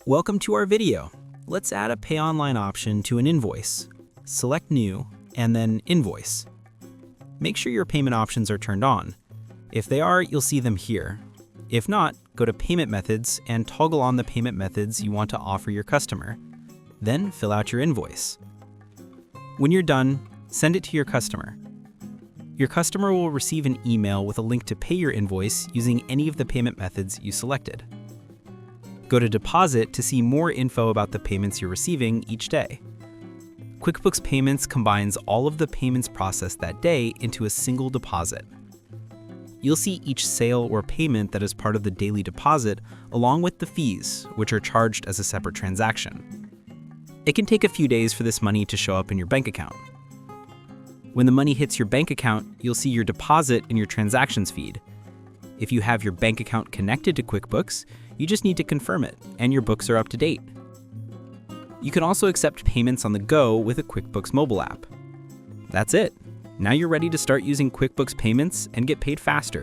Welcome to our video. Let's add a Pay Online option to an invoice. Select New, and then Invoice. Make sure your payment options are turned on. If they are, you'll see them here. If not, go to Payment Methods and toggle on the payment methods you want to offer your customer. Then fill out your invoice. When you're done, send it to your customer. Your customer will receive an email with a link to pay your invoice using any of the payment methods you selected. Go to Deposit to see more info about the payments you're receiving each day. QuickBooks Payments combines all of the payments processed that day into a single deposit. You'll see each sale or payment that is part of the daily deposit, along with the fees, which are charged as a separate transaction. It can take a few days for this money to show up in your bank account. When the money hits your bank account, you'll see your deposit in your transactions feed. If you have your bank account connected to QuickBooks, you just need to confirm it, and your books are up to date. You can also accept payments on the go with a QuickBooks mobile app. That's it. Now you're ready to start using QuickBooks Payments and get paid faster.